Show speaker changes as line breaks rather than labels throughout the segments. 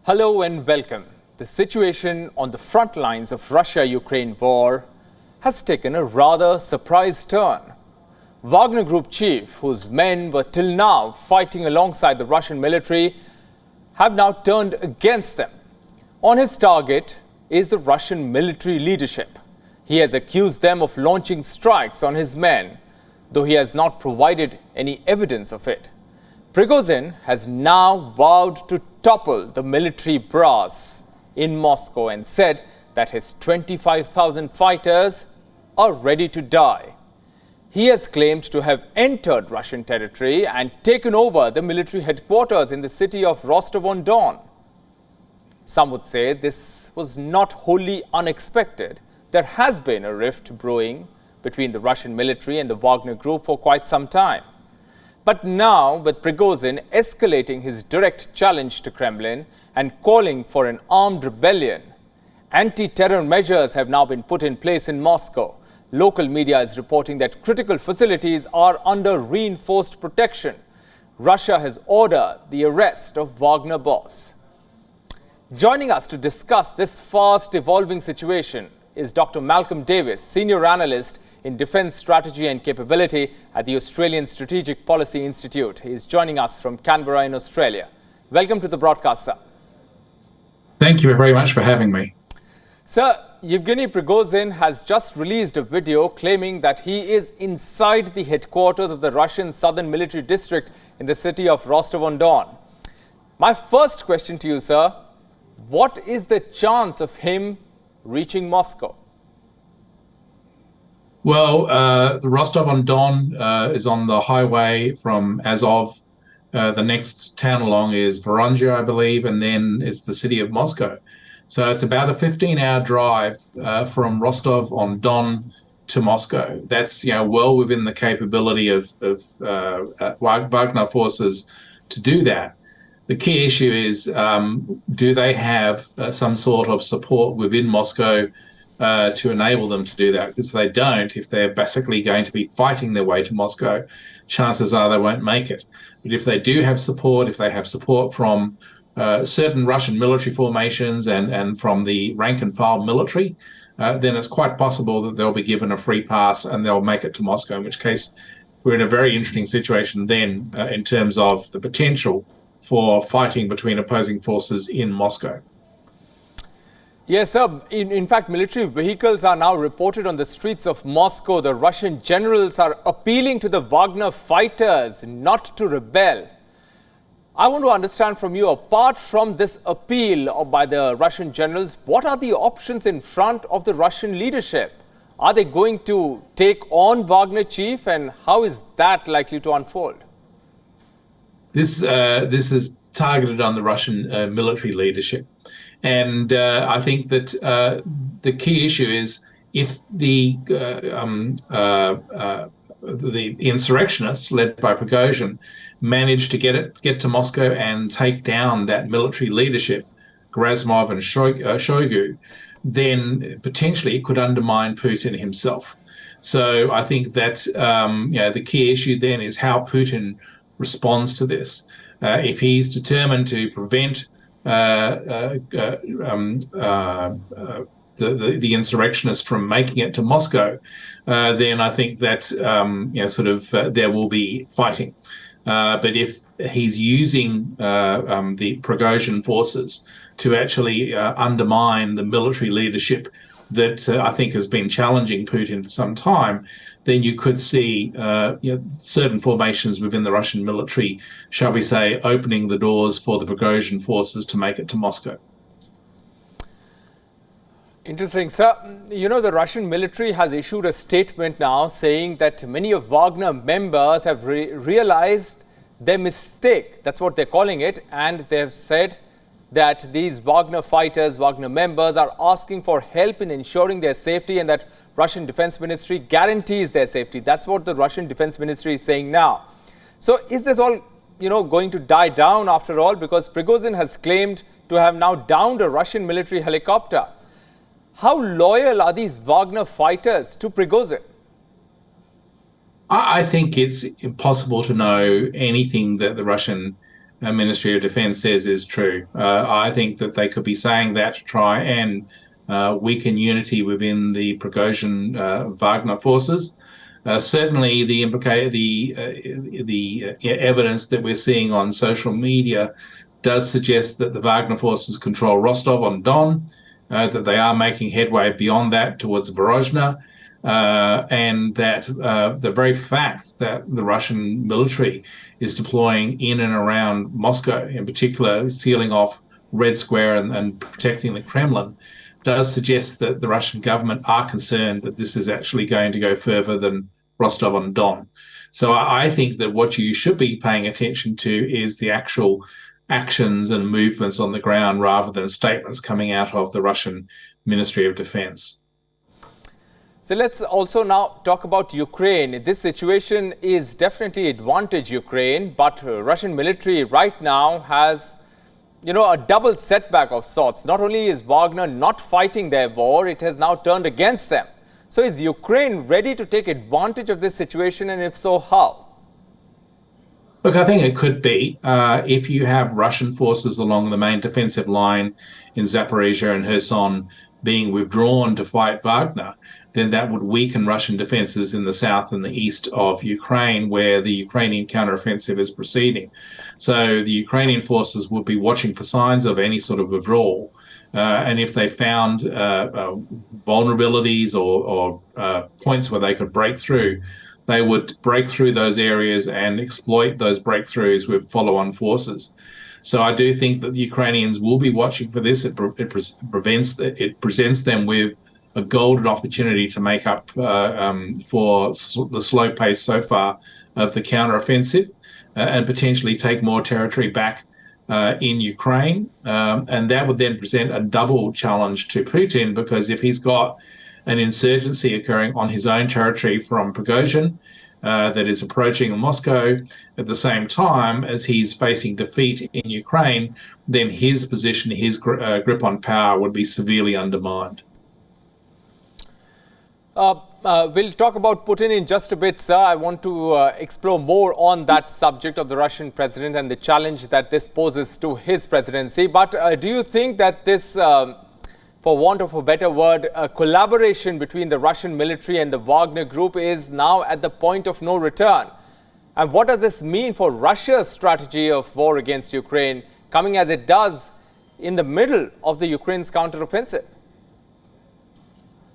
Hello and welcome. The situation on the front lines of Russia-Ukraine war has taken a rather surprise turn. Wagner Group chief, whose men were till now fighting alongside the Russian military, have now turned against them. On his target is the Russian military leadership. He has accused them of launching strikes on his men, though he has not provided any evidence of it. Prigozhin has now vowed to topple the military brass in Moscow and said that his 25,000 fighters are ready to die. He has claimed to have entered Russian territory and taken over the military headquarters in the city of Rostov-on-don. Some would say this was not wholly unexpected. There has been a rift brewing between the Russian military and the Wagner Group for quite some time. But now, with Prigozhin escalating his direct challenge to Kremlin and calling for an armed rebellion, anti-terror measures have now been put in place in Moscow. Local media is reporting that critical facilities are under reinforced protection. Russia has ordered the arrest of Wagner boss. Joining us to discuss this fast evolving situation is Dr. Malcolm Davis, Senior Analyst in Defence Strategy and Capability at the Australian Strategic Policy Institute. He is joining us from Canberra in Australia. Welcome to the broadcast, sir.
Thank you very much for having me.
Sir, Yevgeny Prigozhin has just released a video claiming that he is inside the headquarters of the Russian Southern Military District in the city of Rostov-on-don. My first question to you, sir, what is the chance of him reaching Moscow?
Well, Rostov-on-Don is on the highway from Azov. The next town along is Voronezh, I believe, and then is the city of Moscow. So it's about a 15-hour drive from Rostov-on-Don to Moscow. That's well within the capability of Wagner forces to do that. The key issue is, do they have some sort of support within Moscow to enable them to do that? Because if they don't, if they're basically going to be fighting their way to Moscow, chances are they won't make it. But if they do have support, if they have support from certain Russian military formations and from the rank and file military, then it's quite possible that they'll be given a free pass and they'll make it to Moscow, in which case we're in a very interesting situation then in terms of the potential for fighting between opposing forces in Moscow.
Yes, sir. In fact, military vehicles are now reported on the streets of Moscow. The Russian generals are appealing to the Wagner fighters not to rebel. I want to understand from you, apart from this appeal by the Russian generals, what are the options in front of the Russian leadership? Are they going to take on Wagner chief, and how is that likely to unfold?
This is targeted on the Russian military leadership. And I think that the key issue is if the insurrectionists led by Prigozhin manage to get to Moscow and take down that military leadership, Gerasimov and Shoigu, then potentially it could undermine Putin himself. So I think that the key issue then is how Putin responds to this. If he's determined to prevent the insurrectionists from making it to Moscow, then I think that there will be fighting. But if he's using the Prigozhin forces to actually undermine the military leadership that I think has been challenging Putin for some time, then you could see certain formations within the Russian military, shall we say, opening the doors for the Prigozhin forces to make it to Moscow.
Interesting, sir. The Russian military has issued a statement now saying that many of Wagner members have realized their mistake. That's what they're calling it. And they've said that these Wagner fighters, Wagner members are asking for help in ensuring their safety, and that Russian Defense Ministry guarantees their safety. That's what the Russian Defense Ministry is saying now. So is this all, going to die down after all? Because Prigozhin has claimed to have now downed a Russian military helicopter. How loyal are these Wagner fighters to Prigozhin?
I think it's impossible to know anything that the Russian Ministry of Defense says is true. I think that they could be saying that to try and weaken unity within the Prigozhin Wagner forces. Certainly, the evidence that we're seeing on social media does suggest that the Wagner forces control Rostov-on-don, that they are making headway beyond that towards Vorozhna, and that the very fact that the Russian military is deploying in and around Moscow, in particular, sealing off Red Square and protecting the Kremlin, does suggest that the Russian government are concerned that this is actually going to go further than Rostov-on-Don. So I think that what you should be paying attention to is the actual actions and movements on the ground rather than statements coming out of the Russian Ministry of Defense.
So let's also now talk about Ukraine. This situation is definitely advantage Ukraine, but Russian military right now has a double setback of sorts. Not only is Wagner not fighting their war, it has now turned against them. So is Ukraine ready to take advantage of this situation, and if so, how?
Look, I think it could be. If you have Russian forces along the main defensive line in Zaporizhia and Kherson being withdrawn to fight Wagner, then that would weaken Russian defenses in the south and the east of Ukraine, where the Ukrainian counteroffensive is proceeding. So the Ukrainian forces would be watching for signs of any sort of withdrawal. And if they found vulnerabilities or points where they could break through, they would break through those areas and exploit those breakthroughs with follow-on forces. So I do think that the Ukrainians will be watching for this. It presents them with a golden opportunity to make up for the slow pace so far of the counteroffensive and potentially take more territory back in Ukraine. And that would then present a double challenge to Putin, because if he's got an insurgency occurring on his own territory from Prigozhin that is approaching Moscow at the same time as he's facing defeat in Ukraine, then his position, his grip on power would be severely undermined.
We'll talk about Putin in just a bit, sir. I want to explore more on that subject of the Russian president and the challenge that this poses to his presidency. But do you think that this, for want of a better word, collaboration between the Russian military and the Wagner group is now at the point of no return? And what does this mean for Russia's strategy of war against Ukraine, coming as it does in the middle of the Ukraine's counteroffensive?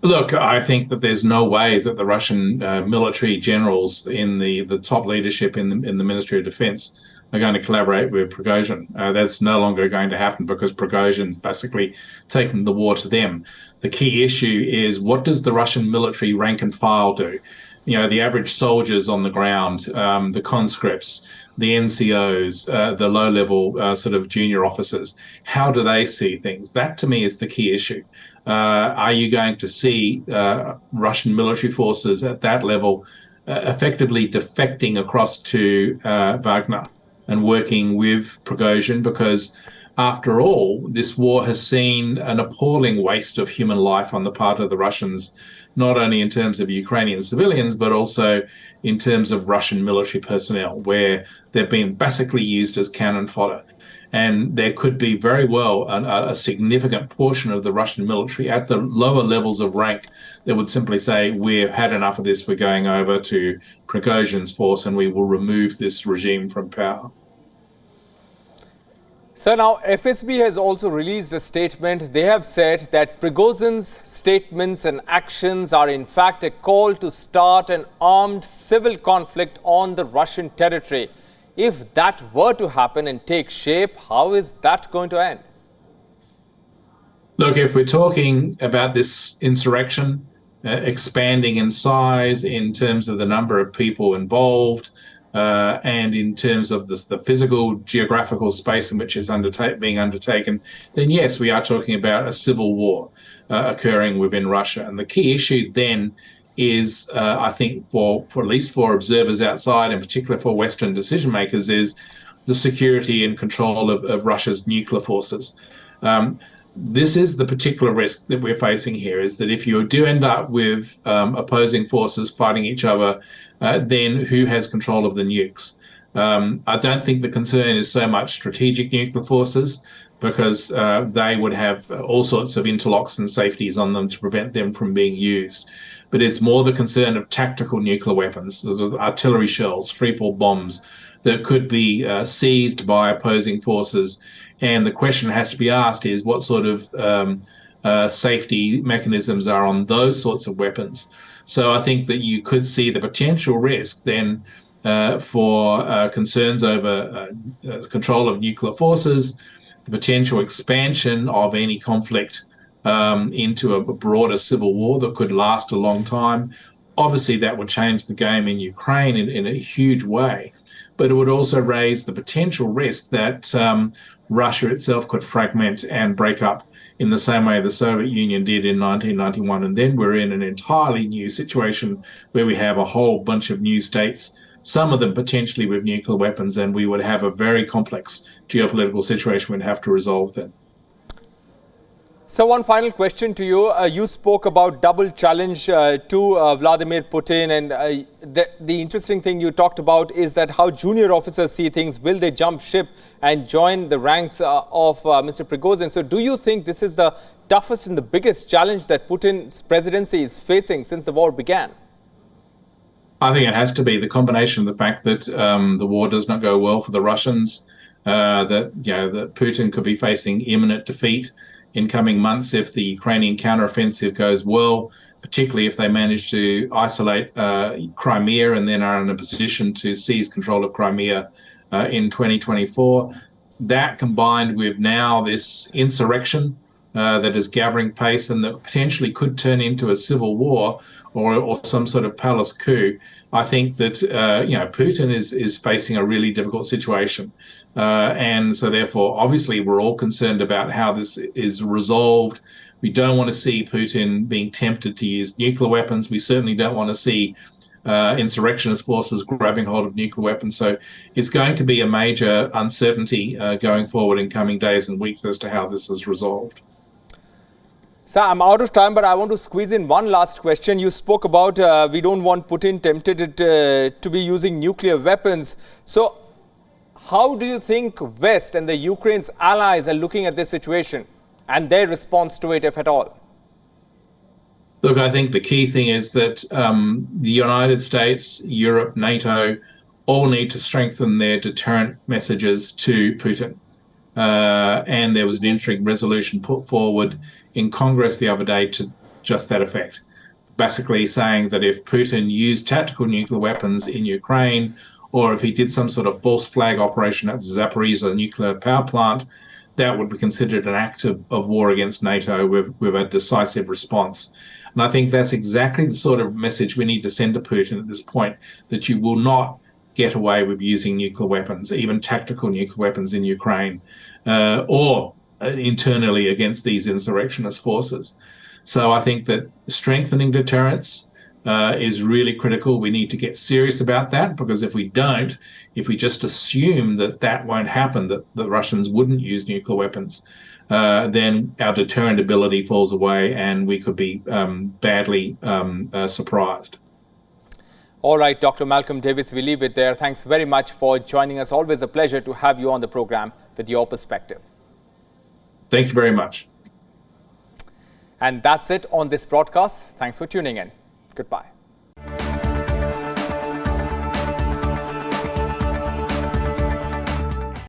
Look, I think that there's no way that the Russian military generals in the top leadership in the Ministry of Defense are going to collaborate with Prigozhin. That's no longer going to happen because Prigozhin's basically taken the war to them. The key issue is, what does the Russian military rank and file do? The average soldiers on the ground, the conscripts, the NCOs, the low-level sort of junior officers. How do they see things? That, to me, is the key issue. Are you going to see Russian military forces at that level effectively defecting across to Wagner and working with Prigozhin? Because, after all, this war has seen an appalling waste of human life on the part of the Russians, not only in terms of Ukrainian civilians, but also in terms of Russian military personnel, where they've been basically used as cannon fodder. And there could be very well a significant portion of the Russian military at the lower levels of rank that would simply say, we've had enough of this, we're going over to Prigozhin's force and we will remove this regime from power.
So now FSB has also released a statement. They have said that Prigozhin's statements and actions are in fact a call to start an armed civil conflict on the Russian territory. If that were to happen and take shape, how is that going to end?
Look, if we're talking about this insurrection expanding in size in terms of the number of people involved, and in terms of the physical geographical space in which it's being undertaken, then yes, we are talking about a civil war occurring within Russia. And the key issue then is, I think, for at least for observers outside, in particular for Western decision makers, is the security and control of Russia's nuclear forces. This is the particular risk that we're facing here, is that if you do end up with opposing forces fighting each other, then who has control of the nukes? I don't think the concern is so much strategic nuclear forces, because they would have all sorts of interlocks and safeties on them to prevent them from being used. But it's more the concern of tactical nuclear weapons, artillery shells, freefall bombs that could be seized by opposing forces. And the question has to be asked is what sort of safety mechanisms are on those sorts of weapons. So I think that you could see the potential risk then for concerns over control of nuclear forces, the potential expansion of any conflict into a broader civil war that could last a long time. Obviously, that would change the game in Ukraine in a huge way, but it would also raise the potential risk that Russia itself could fragment and break up in the same way the Soviet Union did in 1991. And then we're in an entirely new situation where we have a whole bunch of new states, some of them potentially with nuclear weapons, and we would have a very complex geopolitical situation we'd have to resolve then.
So one final question to you. You spoke about double challenge to Vladimir Putin, and the interesting thing you talked about is that how junior officers see things. Will they jump ship and join the ranks of Mr. Prigozhin? So do you think this is the toughest and the biggest challenge that Putin's presidency is facing since the war began?
I think it has to be the combination of the fact that the war does not go well for the Russians, that Putin could be facing imminent defeat in coming months if the Ukrainian counteroffensive goes well, particularly if they manage to isolate Crimea and then are in a position to seize control of Crimea in 2024. That combined with now this insurrection that is gathering pace and that potentially could turn into a civil war or some sort of palace coup, I think that Putin is facing a really difficult situation, and so therefore, obviously, we're all concerned about how this is resolved. We don't want to see Putin being tempted to use nuclear weapons. We certainly don't want to see insurrectionist forces grabbing hold of nuclear weapons. So it's going to be a major uncertainty going forward in coming days and weeks as to how this is resolved.
Sir, I'm out of time, but I want to squeeze in one last question. You spoke about we don't want Putin tempted to be using nuclear weapons. So how do you think West and the Ukraine's allies are looking at this situation and their response to it, if at all?
Look, I think the key thing is that the United States, Europe, NATO all need to strengthen their deterrent messages to Putin. And there was an interim resolution put forward in Congress the other day to just that effect, basically saying that if Putin used tactical nuclear weapons in Ukraine, or if he did some sort of false flag operation at Zaporizhzhia nuclear power plant, that would be considered an act of war against NATO with a decisive response. And I think that's exactly the sort of message we need to send to Putin at this point, that you will not get away with using nuclear weapons, even tactical nuclear weapons in Ukraine, or internally against these insurrectionist forces. So I think that strengthening deterrence is really critical. We need to get serious about that, because if we don't, if we just assume that that won't happen, that the Russians wouldn't use nuclear weapons, then our deterrent ability falls away and we could be badly surprised.
All right, Dr. Malcolm Davis, we leave it there. Thanks very much for joining us. Always a pleasure to have you on the program with your perspective.
Thank you very much.
And that's it on this broadcast. Thanks for tuning in. Goodbye.